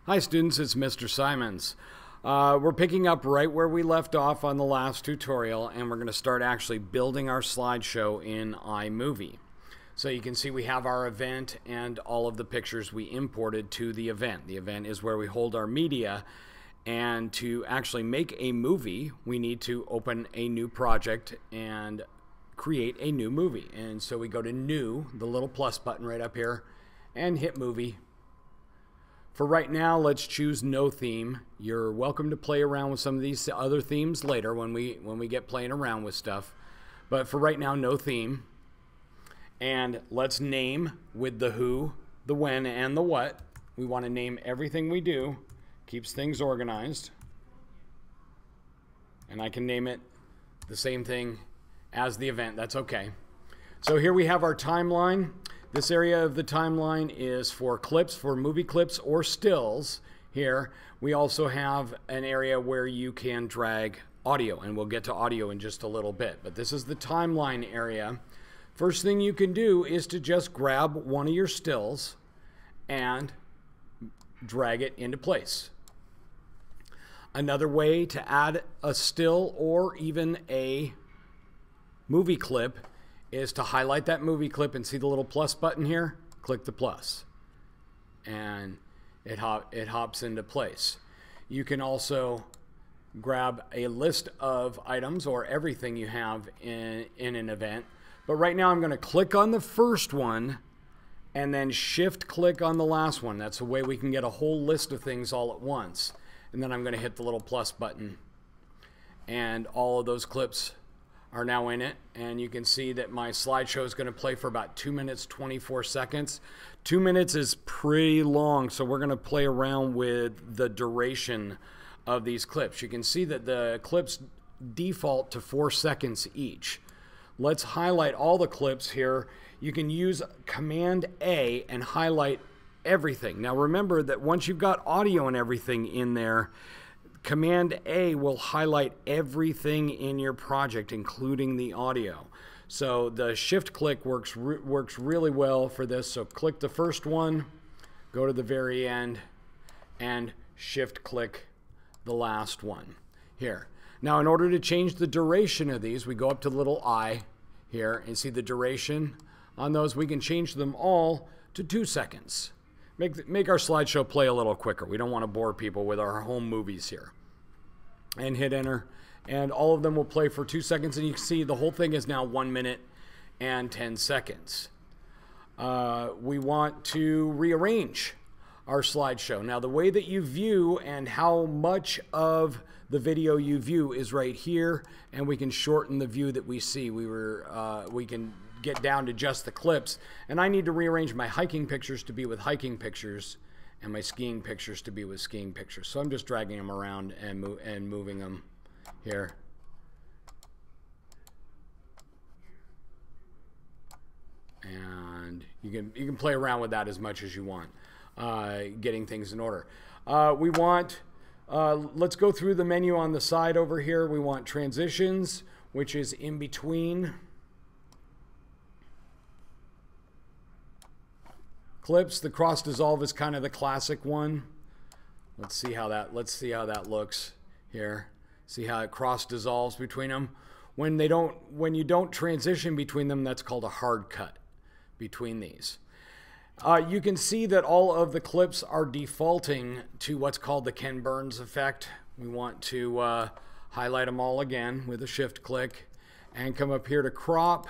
Hi students, it's Mr. Simons. We're picking up right where we left off on the last tutorial, and we're going to start actually building our slideshow in iMovie. So you can see we have our event and all of the pictures we imported to the event. The event is where we hold our media, and to actually make a movie we need to open a new project and create a new movie. And so we go to New, the little plus button right up here, and hit Movie. For right now, let's choose no theme. You're welcome to play around with some of these other themes later when we get playing around with stuff. But for right now, no theme. And let's name with the who, the when, and the what. We want to name everything we do. Keeps things organized. And I can name it the same thing as the event. That's okay. So here we have our timeline. This area of the timeline is for clips, for movie clips or stills. Here we also have an area where you can drag audio, and we'll get to audio in just a little bit. But this is the timeline area. First thing you can do is to just grab one of your stills and drag it into place. Another way to add a still or even a movie clip is to highlight that movie clip and see the little plus button here. Click the plus, and it hops into place. You can also grab a list of items or everything you have in an event. But right now I'm going to click on the first one and then shift click on the last one. That's a way we can get a whole list of things all at once. And then I'm going to hit the little plus button, and all of those clips are now in it, and you can see that my slideshow is going to play for about 2 minutes 24 seconds. 2 minutes is pretty long, so we're going to play around with the duration of these clips. You can see that the clips default to 4 seconds each. Let's highlight all the clips here. You can use Command A and highlight everything. Now remember that once you've got audio and everything in there, Command A will highlight everything in your project, including the audio. So the shift click works really well for this. So click the first one, go to the very end, and shift click the last one here. Now in order to change the duration of these, we go up to the little I here and see the duration on those. We can change them all to 2 seconds. Make our slideshow play a little quicker. We don't want to bore people with our home movies here. And hit enter, and all of them will play for 2 seconds, and you can see the whole thing is now 1 minute and 10 seconds. We want to rearrange our slideshow. Now the way that you view and how much of the video you view is right here, and we can shorten the view that we see. We can get down to just the clips, and I need to rearrange my hiking pictures to be with hiking pictures and my skiing pictures to be with skiing pictures. So I'm just dragging them around and moving them here. And you can play around with that as much as you want, getting things in order. We want, let's go through the menu on the side over here. We want transitions, which is in between clips. The cross dissolve is kind of the classic one. Let's see how that looks here. See how it cross dissolves between them. When you don't transition between them, that's called a hard cut between these. You can see that all of the clips are defaulting to what's called the Ken Burns effect. We want to highlight them all again with a shift click and come up here to crop.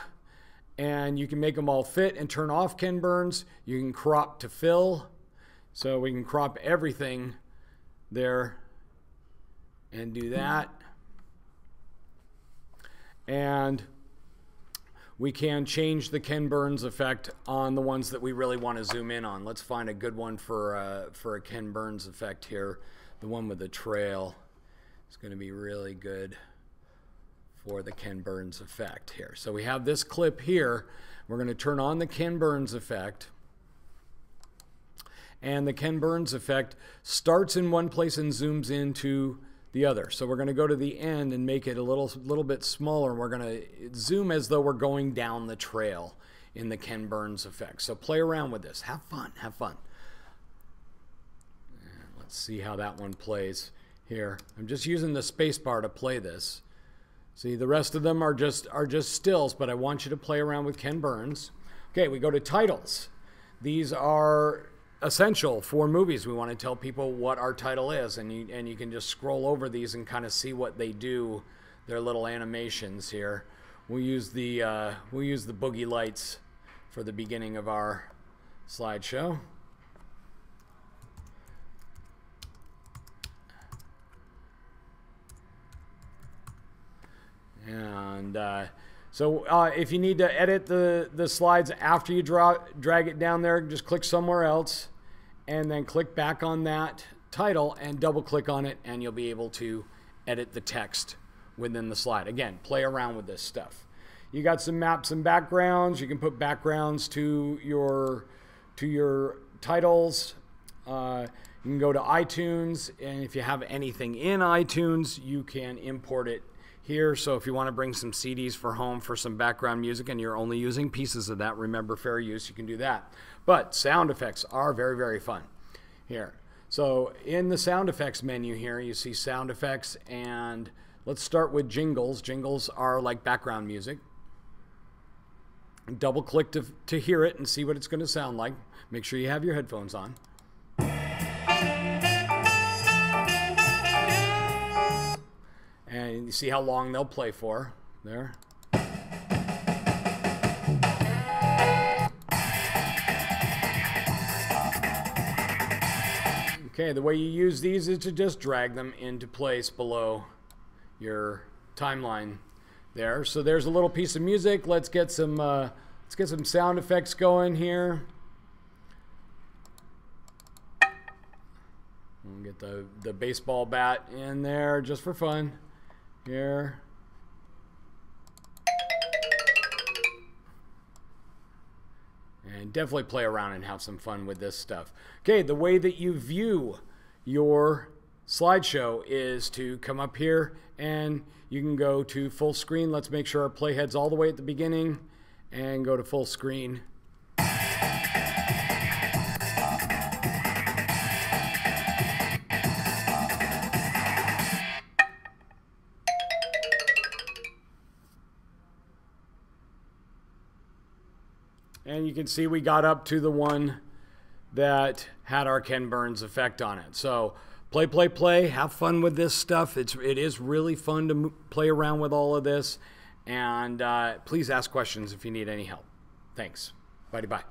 And you can make them all fit and turn off Ken Burns. You can crop to fill. So we can crop everything there and do that. And we can change the Ken Burns effect on the ones that we really want to zoom in on. Let's find a good one for a Ken Burns effect here. The one with the trail is going to be really good for the Ken Burns effect here. So we have this clip here. We're going to turn on the Ken Burns effect. And the Ken Burns effect starts in one place and zooms into the other. So we're going to go to the end and make it a little bit smaller. And we're going to zoom as though we're going down the trail in the Ken Burns effect. So play around with this. Have fun. Have fun. Let's see how that one plays here. I'm just using the space bar to play this. See, the rest of them are just stills, but I want you to play around with Ken Burns. Okay, we go to titles. These are essential for movies. We want to tell people what our title is, and you can just scroll over these and kind of see what they do. Their little animations here. We'll use the boogie lights for the beginning of our slideshow. And so if you need to edit the slides after you drag it down there, just click somewhere else and then click back on that title and double click on it, and you'll be able to edit the text within the slide. Again, play around with this stuff. You got some maps and backgrounds. You can put backgrounds to your titles. You can go to iTunes, and if you have anything in iTunes, you can import it here. So if you want to bring some CDs for home for some background music and you're only using pieces of that, remember fair use, you can do that. But sound effects are very, very fun here. So in the sound effects menu here, you see sound effects, and let's start with jingles. Jingles are like background music. Double click to hear it and see what it's going to sound like. Make sure you have your headphones on. And you see how long they'll play for there. Okay, the way you use these is to just drag them into place below your timeline there. So there's a little piece of music. Let's get some sound effects going here. We'll get the baseball bat in there just for fun here. And definitely play around and have some fun with this stuff. Okay, the way that you view your slideshow is to come up here and you can go to full screen. Let's make sure our playhead's all the way at the beginning and go to full screen. And you can see we got up to the one that had our Ken Burns effect on it. So play, play, play. Have fun with this stuff. It is really fun to play around with all of this. And please ask questions if you need any help. Thanks. Bye-bye.